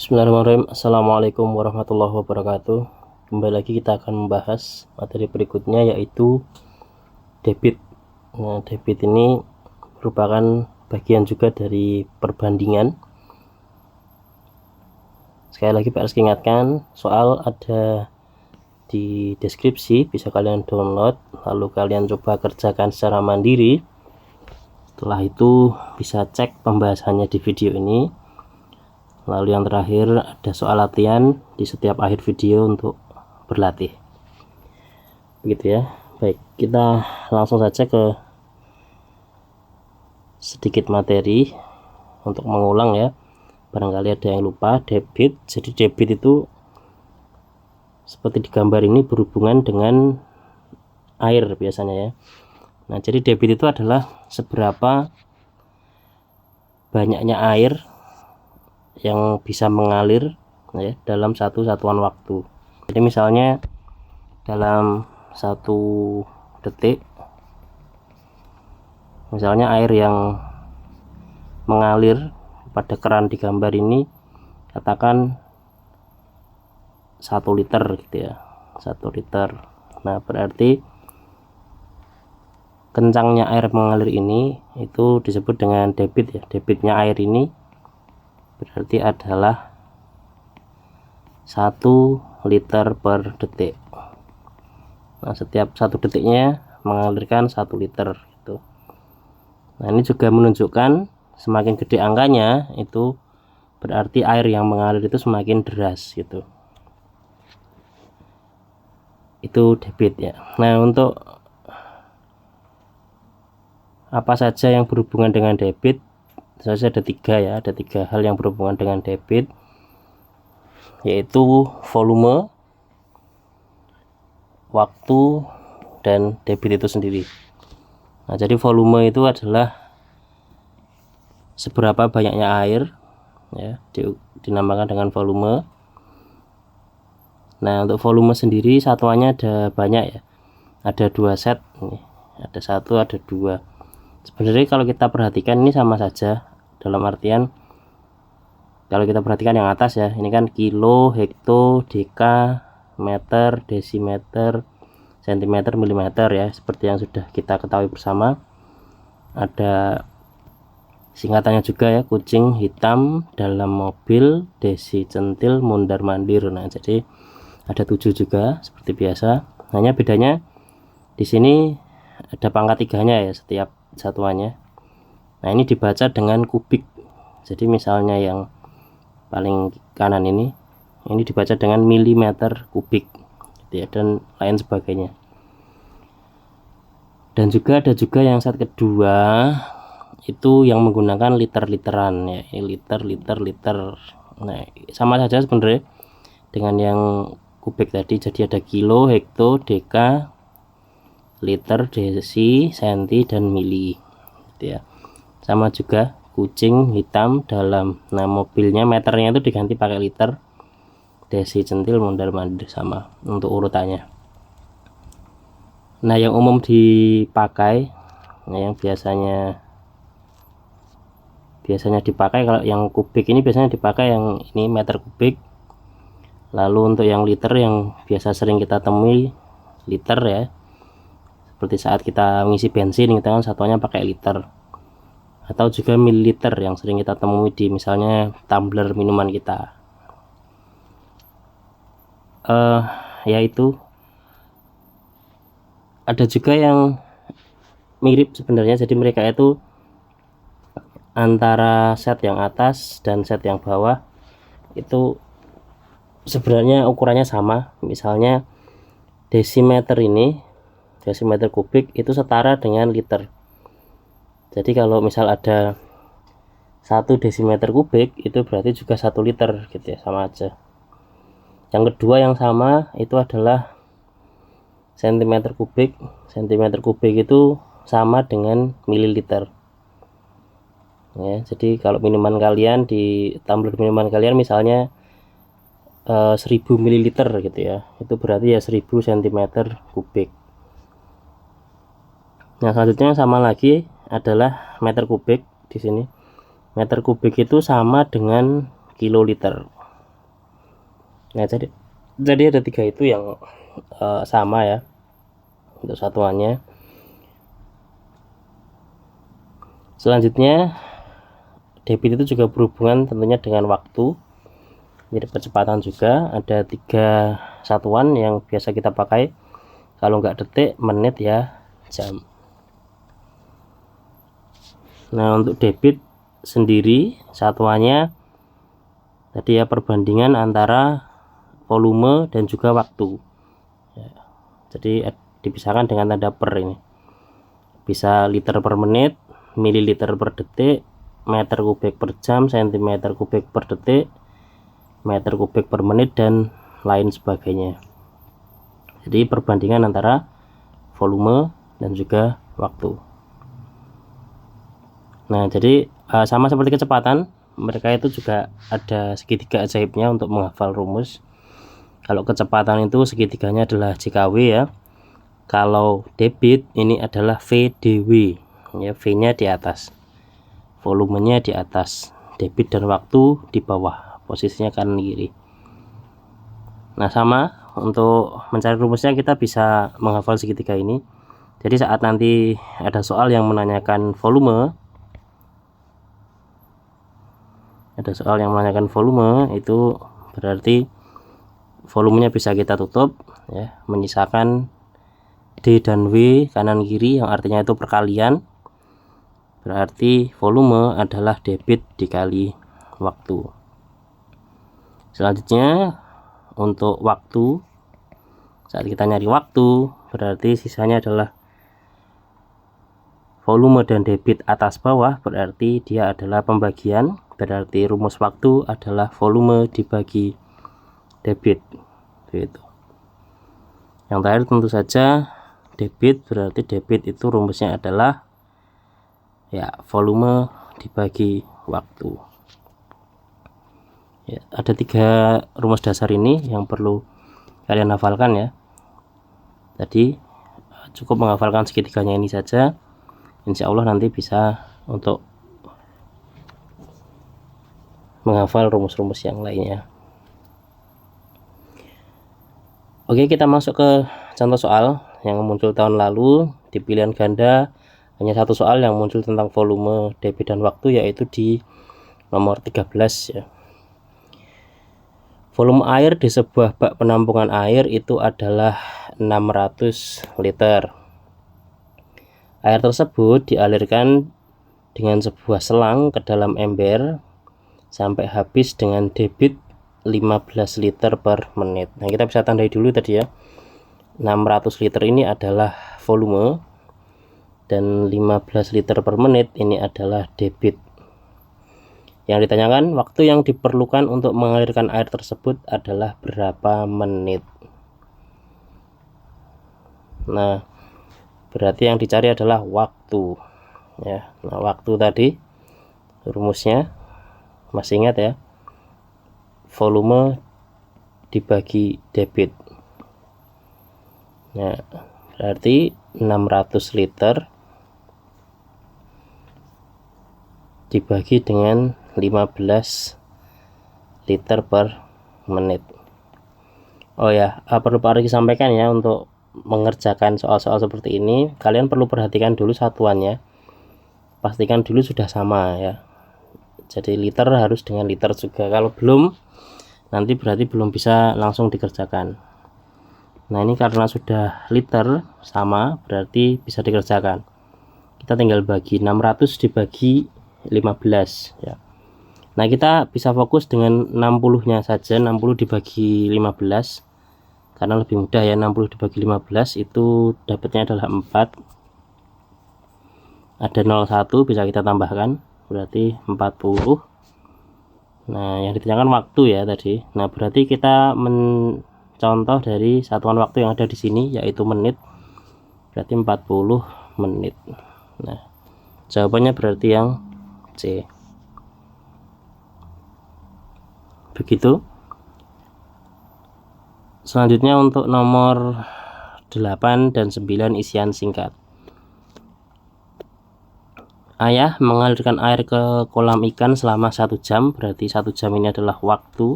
Bismillahirrahmanirrahim. Assalamualaikum warahmatullahi wabarakatuh. Kembali lagi kita akan membahas materi berikutnya, yaitu debit. Nah, debit ini merupakan bagian juga dari perbandingan. Sekali lagi Pak Rizky ingatkan, soal ada di deskripsi, bisa kalian download, lalu kalian coba kerjakan secara mandiri. Setelah itu bisa cek pembahasannya di video ini. Lalu yang terakhir ada soal latihan di setiap akhir video untuk berlatih. Begitu ya. Baik, kita langsung saja ke sedikit materi untuk mengulang ya. Barangkali ada yang lupa. Debit. Jadi debit itu seperti di gambar ini berhubungan dengan air biasanya ya. Nah, jadi debit itu adalah seberapa banyaknya air yang bisa mengalir ya dalam satu satuan waktu. Jadi misalnya dalam 1 detik, misalnya air yang mengalir pada keran di gambar ini katakan 1 liter gitu ya, 1 liter. Nah, berarti kencangnya air mengalir ini itu disebut dengan debit ya. Debitnya air ini berarti adalah 1 liter per detik. Nah, setiap 1 detiknya mengalirkan 1 liter gitu. Nah, ini juga menunjukkan semakin gede angkanya itu berarti air yang mengalir itu semakin deras gitu. Itu debit ya. Nah, untuk apa saja yang berhubungan dengan debit, saya ada 3 ya, ada 3 hal yang berhubungan dengan debit, yaitu volume, waktu, dan debit itu sendiri. Nah, jadi volume itu adalah seberapa banyaknya air ya, dinamakan dengan volume. Nah, untuk volume sendiri satuannya ada banyak ya, ada 2 set nih, ada 1 ada 2. Sebenarnya kalau kita perhatikan ini sama saja, dalam artian kalau kita perhatikan yang atas ya, ini kan kilo, hekto, deka, meter, desimeter, sentimeter, milimeter ya, seperti yang sudah kita ketahui bersama. Ada singkatannya juga ya, kucing hitam dalam mobil, desi centil mondar mandir. Nah, jadi ada 7 juga seperti biasa. Hanya bedanya di sini ada pangkat 3-nya ya setiap satuannya. Nah, ini dibaca dengan kubik. Jadi misalnya yang paling kanan ini dibaca dengan milimeter kubik gitu ya, dan lain sebagainya. Dan juga ada juga yang set kedua itu yang menggunakan liter-literan ya, ini liter. Nah, sama saja sebenarnya dengan yang kubik tadi. Jadi ada kilo, hekto, deka, liter, desi, senti, dan mili gitu ya. Sama juga kucing hitam dalam, nah mobilnya meternya itu diganti pakai liter, desi, centil, mondar mandir, sama untuk urutannya. Nah, yang umum dipakai, nah yang biasanya dipakai, kalau yang kubik ini biasanya dipakai yang ini meter kubik. Lalu untuk yang liter yang biasa sering kita temui liter ya, seperti saat kita mengisi bensin kita kan satuannya pakai liter, atau juga mililiter yang sering kita temui di misalnya tumbler minuman kita. Yaitu ada juga yang mirip sebenarnya, jadi mereka itu antara set yang atas dan set yang bawah itu sebenarnya ukurannya sama. Misalnya desimeter ini, desimeter kubik itu setara dengan liter. Jadi kalau misal ada 1 desimeter kubik itu berarti juga 1 liter gitu ya, sama aja. Yang kedua yang sama itu adalah sentimeter kubik. Sentimeter kubik itu sama dengan mililiter ya. Jadi kalau minuman kalian di tumbler minuman kalian misalnya 1000 mililiter gitu ya, itu berarti ya 1000 cm kubik. Nah, selanjutnya sama lagi adalah meter kubik. Di sini meter kubik itu sama dengan kiloliter. Nah, jadi ada 3 itu yang sama ya untuk satuannya. Selanjutnya debit itu juga berhubungan tentunya dengan waktu, mirip kecepatan juga. Ada 3 satuan yang biasa kita pakai, kalau nggak detik, menit ya, jam. Nah, untuk debit sendiri satuannya tadi ya, perbandingan antara volume dan juga waktu ya. Jadi dipisahkan dengan tanda per ini, bisa liter per menit, mililiter per detik, meter kubik per jam, sentimeter kubik per detik, meter kubik per menit, dan lain sebagainya. Jadi perbandingan antara volume dan juga waktu. Nah, jadi sama seperti kecepatan, mereka itu juga ada segitiga ajaibnya untuk menghafal rumus. Kalau kecepatan itu segitiganya adalah JKW ya. Kalau debit ini adalah VDW ya, V-nya di atas, volumenya di atas, debit dan waktu di bawah, posisinya kanan kiri. Nah, sama untuk mencari rumusnya kita bisa menghafal segitiga ini. Jadi saat nanti ada soal yang menanyakan volume, itu berarti volumenya bisa kita tutup ya, menyisakan D dan W kanan kiri yang artinya itu perkalian. Berarti volume adalah debit dikali waktu. Selanjutnya untuk waktu, saat kita nyari waktu berarti sisanya adalah volume dan debit atas bawah, berarti dia adalah pembagian. Berarti rumus waktu adalah volume dibagi debit gitu. Yang terakhir tentu saja debit, berarti debit itu rumusnya adalah ya volume dibagi waktu ya. Ada 3 rumus dasar ini yang perlu kalian hafalkan ya. Tadi cukup menghafalkan segitiganya ini saja, insya Allah nanti bisa untuk menghafal rumus-rumus yang lainnya. Oke, kita masuk ke contoh soal yang muncul tahun lalu. Di pilihan ganda hanya 1 soal yang muncul tentang volume, debit, dan waktu, yaitu di nomor 13 ya. Volume air di sebuah bak penampungan air itu adalah 600 liter. Air tersebut dialirkan dengan sebuah selang ke dalam ember sampai habis dengan debit 15 liter per menit. Nah, kita bisa tandai dulu tadi ya, 600 liter ini adalah volume dan 15 liter per menit ini adalah debit. Yang ditanyakan waktu yang diperlukan untuk mengalirkan air tersebut adalah berapa menit. Nah, berarti yang dicari adalah waktu ya. Nah, waktu tadi rumusnya masih ingat ya, volume dibagi debit. Nah, berarti 600 liter dibagi dengan 15 liter per menit. Oh ya, perlu Pak Riki sampaikan ya, untuk mengerjakan soal-soal seperti ini kalian perlu perhatikan dulu satuannya, pastikan dulu sudah sama ya. Jadi liter harus dengan liter juga, kalau belum nanti berarti belum bisa langsung dikerjakan. Nah, ini karena sudah liter sama berarti bisa dikerjakan. Kita tinggal bagi 600 dibagi 15 ya. Nah, kita bisa fokus dengan 60 nya saja, 60 dibagi 15 karena lebih mudah ya. 60 dibagi 15 itu dapatnya adalah 4, ada 01 bisa kita tambahkan, berarti 40. Nah, yang ditanyakan waktu ya tadi. Nah, berarti kita mencontoh dari satuan waktu yang ada di sini yaitu menit, berarti 40 menit. Nah, jawabannya berarti yang C. Begitu. Selanjutnya untuk nomor 8 dan 9 isian singkat. Ayah mengalirkan air ke kolam ikan selama 1 jam, berarti 1 jam ini adalah waktu.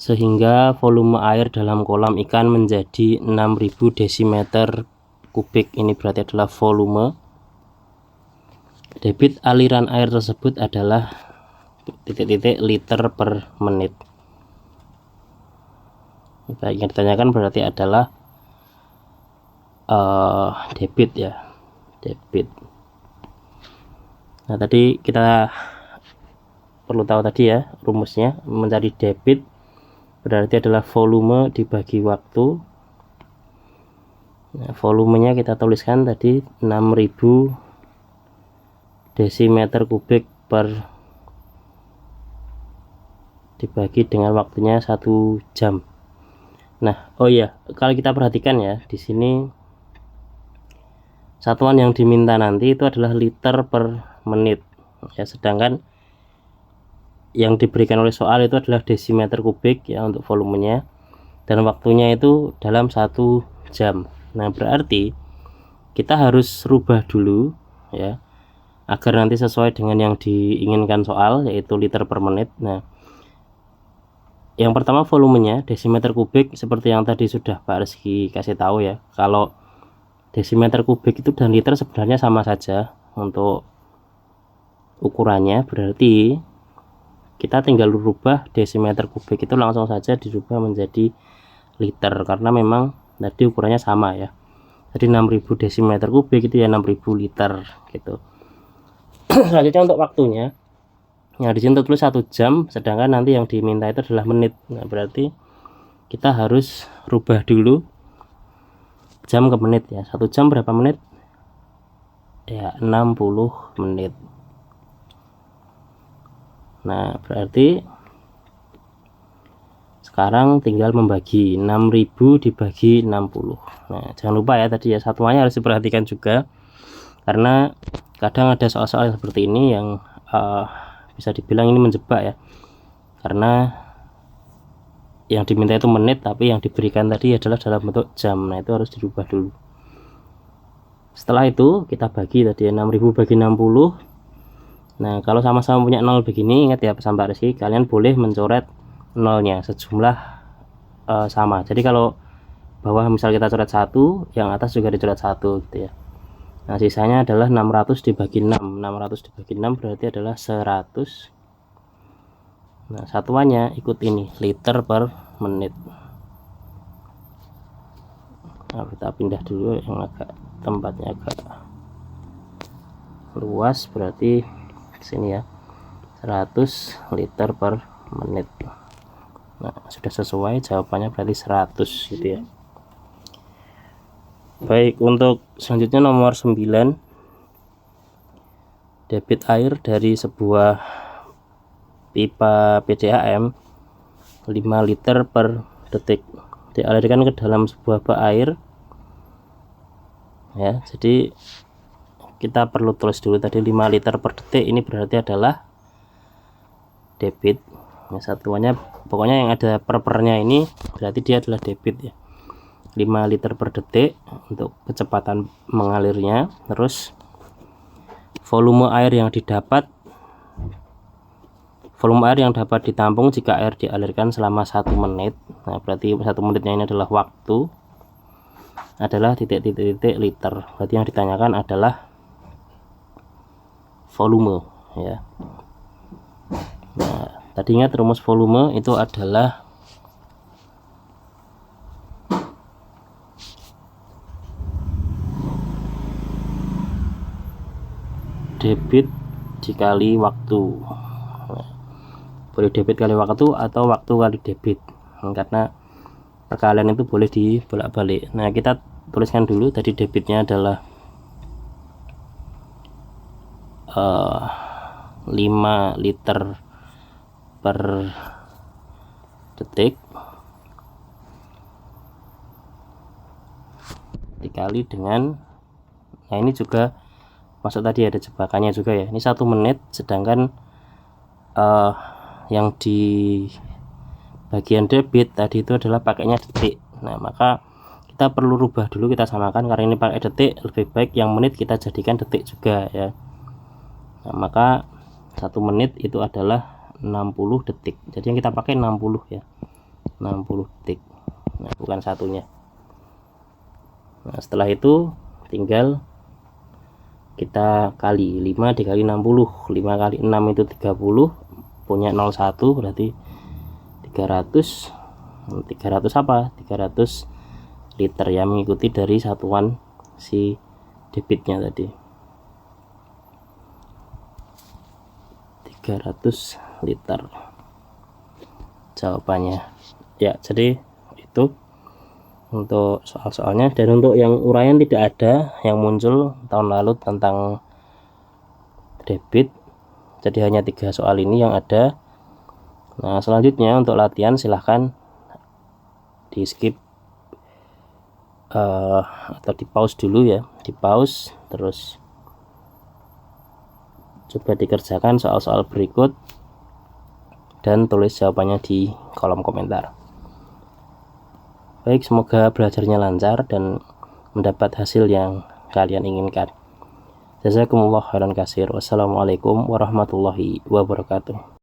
sehingga volume air dalam kolam ikan menjadi 6000 desimeter kubik. Ini berarti adalah volume. Debit aliran air tersebut adalah titik-titik liter per menit. Baik, yang ditanyakan berarti adalah debit ya, debit. Nah, tadi kita perlu tahu tadi ya rumusnya, mencari debit berarti adalah volume dibagi waktu. Nah, volumenya kita tuliskan tadi 6000 desimeter kubik per dibagi dengan waktunya 1 jam. Nah, oh iya, kalau kita perhatikan ya, di sini satuan yang diminta nanti itu adalah liter per menit ya, sedangkan yang diberikan oleh soal itu adalah desimeter kubik ya untuk volumenya, dan waktunya itu dalam 1 jam. Nah, berarti kita harus rubah dulu ya agar nanti sesuai dengan yang diinginkan soal, yaitu liter per menit. Nah, yang pertama volumenya desimeter kubik, seperti yang tadi sudah Pak Rizky kasih tahu ya, kalau desimeter kubik itu dan liter sebenarnya sama saja untuk ukurannya, berarti kita tinggal rubah desimeter kubik itu langsung saja dirubah menjadi liter, karena memang tadi ukurannya sama ya. Jadi 6000 desimeter kubik itu ya 6000 liter gitu. Selanjutnya untuk waktunya, yang di sini tulis 1 jam, sedangkan nanti yang diminta itu adalah menit. Nah, berarti kita harus rubah dulu jam ke menit ya. 1 jam berapa menit? Ya 60 menit. Nah, berarti sekarang tinggal membagi 6000 dibagi 60. Nah, jangan lupa ya tadi ya satuannya harus diperhatikan juga, karena kadang ada soal-soal seperti ini yang bisa dibilang ini menjebak ya, karena yang diminta itu menit tapi yang diberikan tadi adalah dalam bentuk jam. Nah, itu harus dirubah dulu. Setelah itu kita bagi tadi ya, 6000 bagi 60. Nah, kalau sama-sama punya 0 begini, ingat ya pesan Pak Rizky, kalian boleh mencoret nolnya sejumlah sama. Jadi kalau bawah misal kita coret 1, yang atas juga dicoret 1 gitu ya. Nah, sisanya adalah 600 dibagi 6. 600 dibagi 6 berarti adalah 100. Nah, satuannya ikut ini, liter per menit. Nah, kita pindah dulu yang agak tempatnya agak luas, berarti sini ya, 100 liter per menit. Nah, sudah sesuai jawabannya, berarti 100 gitu ya. Baik, untuk selanjutnya nomor 9, debit air dari sebuah pipa PDAM 5 liter per detik dialirkan ke dalam sebuah bak air ya. Jadi kita perlu tulis dulu tadi 5 liter per detik, ini berarti adalah debit ya, satuannya pokoknya yang ada pernya ini berarti dia adalah debit ya, 5 liter per detik untuk kecepatan mengalirnya. Terus volume air yang dapat ditampung jika air dialirkan selama 1 menit. Nah, berarti 1 menitnya ini adalah waktu, adalah titik-titik liter. Berarti yang ditanyakan adalah volume ya. Nah, tadi ingat rumus volume itu adalah debit dikali waktu. Nah, boleh debit kali waktu atau waktu kali debit, karena perkalian itu boleh dibolak-balik. Nah, kita tuliskan dulu tadi debitnya adalah 5 liter per detik dikali dengan, nah ini juga masuk tadi ada jebakannya juga ya, ini 1 menit, sedangkan yang di bagian debit tadi itu adalah pakainya detik. Nah, maka kita perlu rubah dulu, kita samakan, karena ini pakai detik, lebih baik yang menit kita jadikan detik juga ya. Nah, maka 1 menit itu adalah 60 detik, jadi yang kita pakai 60 ya. 60 detik. Nah, bukan satunya. Nah, setelah itu tinggal kita kali 5 dikali 60. 5 kali 6 itu 30, punya 01 berarti 300 apa? 300 liter ya, mengikuti dari satuan si debitnya tadi. 300 liter jawabannya ya. Jadi itu untuk soal-soalnya, dan untuk yang uraian tidak ada yang muncul tahun lalu tentang debit, jadi hanya 3 soal ini yang ada. Nah, selanjutnya untuk latihan silahkan di skip atau di pause dulu ya, di pause terus coba dikerjakan soal-soal berikut dan tulis jawabannya di kolom komentar. Baik, semoga belajarnya lancar dan mendapat hasil yang kalian inginkan. Jazakumullah khairan katsir. Wassalamualaikum warahmatullahi wabarakatuh.